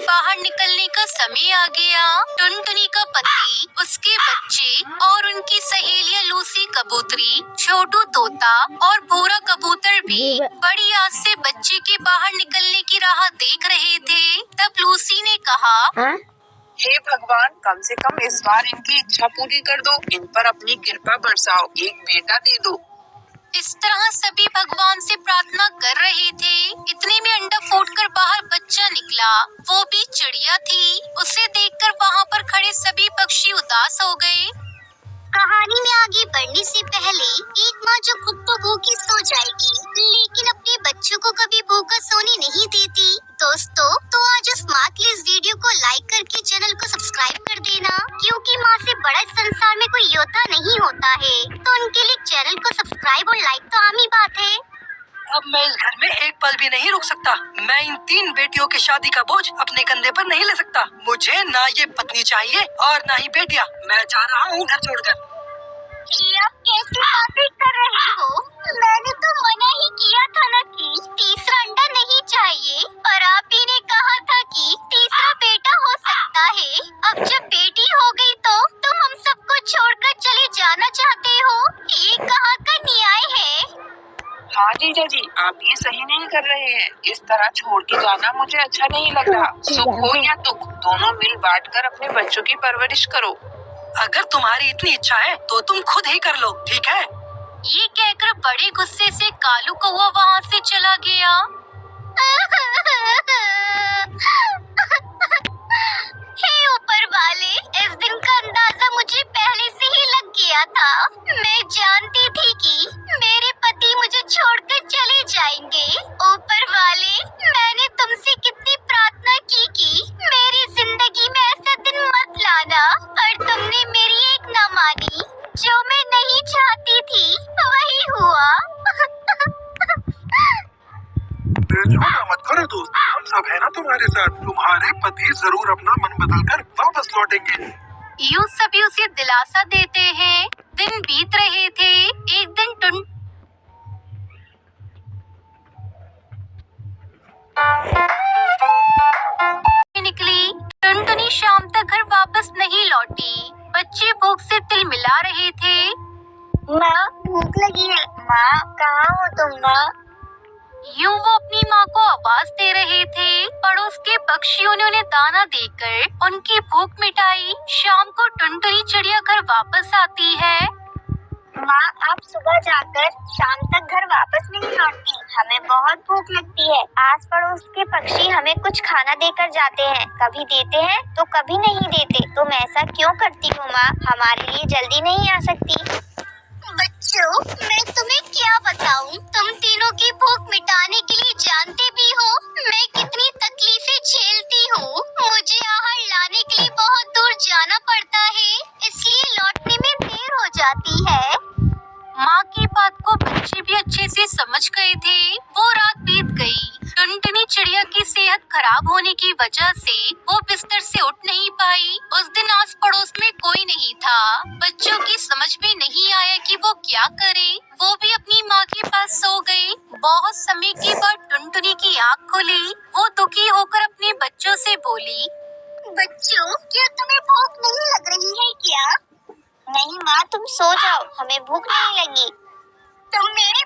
बाहर निकलने का समय आ गया। टुनटुनी का पति, उसके बच्चे और उनकी सहेलियां लूसी कबूतरी, छोटू तोता और भूरा कबूतर भी बड़ी आस से बच्चे के बाहर निकलने की राह देख रहे थे। तब लूसी ने कहा, हे भगवान, कम से कम इस बार इनकी इच्छा पूरी कर दो, इन पर अपनी कृपा बरसाओ, एक बेटा दे दो। इस तरह सभी भगवान से प्रार्थना कर रहे थे। इतने में अंडा फूटकर बाहर बच्चा निकला। वो भी चिड़िया थी। उसे देखकर वहाँ पर खड़े सभी पक्षी उदास हो गए। कहानी में आगे बढ़ने से पहले एक माँ जो खुद तो भूखी सो जाएगी, लेकिन अपने बच्चों को कभी भूखा सोने नहीं देती। दोस्तों, तो आज उस माँ के लिए इस वीडियो को लाइक करके चैनल को सब्सक्राइब कर देना, क्योंकि माँ से बड़ा इस संसार में कोई योद्धा नहीं होता है। तो उनके लिए चैनल को सब्सक्राइब और लाइक तो आम ही बात है। अब मैं इस घर में एक पल भी नहीं रुक सकता। मैं इन 3 बेटियों की शादी का बोझ अपने कंधे पर नहीं ले सकता। मुझे ना ये पत्नी चाहिए और ना ही बेटियां। मैं जा रहा हूँ घर छोड़कर। ये आप कैसी बातें कर रहे हो? मैंने तो मना ही किया था ना कि तीसरा अंडा नहीं चाहिए, पर आप ही ने कहा था कि तीसरा बेटा हो सकता है। अब जब बेटी हो गई तो तुम हम सबको छोड़कर चले जाना चाहते हो? ये कहाँ का न्याय है? हाँ जीजा जी, आप ये सही नहीं कर रहे हैं। इस तरह छोड़ के जाना मुझे अच्छा नहीं लग रहा। सुख हो या दुख, दोनों मिल बांटकर अपने बच्चों की परवरिश करो। अगर तुम्हारी इतनी इच्छा है तो तुम खुद ही कर लो, ठीक है? ये कहकर बड़े गुस्से से कालू कौवा वहाँ से चला गया। हे ऊपर वाले, इस दिन का अंदाजा मुझे पहले से ही लग गया था। मैं जानती थी कि मेरे पति मुझे छोड़कर चले जाएंगे। ऊपर वाले, मैंने तुमसे कितनी प्रार्थना की कि मेरी जिंदगी में ऐसा दिन मत लाना, पर तुमने मेरी एक न मानी। जो मैं नहीं चाहती थी वही हुआ। झूठा मत करो दोस्त, हम सब है ना तुम्हारे साथ। तुम्हारे पति जरूर अपना मन बदलकर वापस लौटेंगे। यूं सभी उसे दिलासा देते हैं। दिन बीत रहे थे। एक दिन निकली। टुनटुनी शाम तक घर वापस नहीं लौटी। बच्चे भूख से तिलमिला रहे थे। माँ, भूख लगी है। माँ, कहाँ हो तुम माँ? यूं वो अपनी माँ को आवाज दे रहे थे। पड़ोस के पक्षियों ने उन्हें दाना देकर उनकी भूख मिटाई। शाम को टुनटुनी चिड़िया घर वापस आती है। माँ, आप सुबह जाकर शाम तक घर वापस नहीं लौटती। हमें बहुत भूख लगती है। आस पड़ोस के पक्षी हमें कुछ खाना देकर जाते हैं। कभी देते हैं तो कभी नहीं देते। तुम ऐसा क्यों करती हो माँ? हमारे लिए जल्दी नहीं आ सकती? बच्चों, मैं तुम्हें क्या बताऊं? तुम तीनों की भूख मिटाने के लिए जानते भी हो मैं कितनी तकलीफें झेलती हूँ। मुझे आहार लाने के लिए बहुत दूर जाना पड़ता है, इसलिए लौटने में देर हो जाती है। माँ की बात को बच्चे भी अच्छे से समझ गए थे। वो रात बीत गई। टुनटुनी चिड़िया की सेहत खराब होने की वजह से वो बिस्तर से उठ नहीं पाई। उस दिन आस पड़ोस में कोई नहीं था। बच्चों की समझ में नहीं आया कि वो क्या करे। वो भी अपनी माँ के पास सो गए। बहुत समय के बाद टुनटुनी की आँख खुली। वो दुखी होकर अपने बच्चों से बोली, बच्चों, क्या तुम्हें भूख नहीं लग रही है क्या? नहीं माँ, तुम सो जाओ, हमें भूख नहीं लगी। तुम मेरे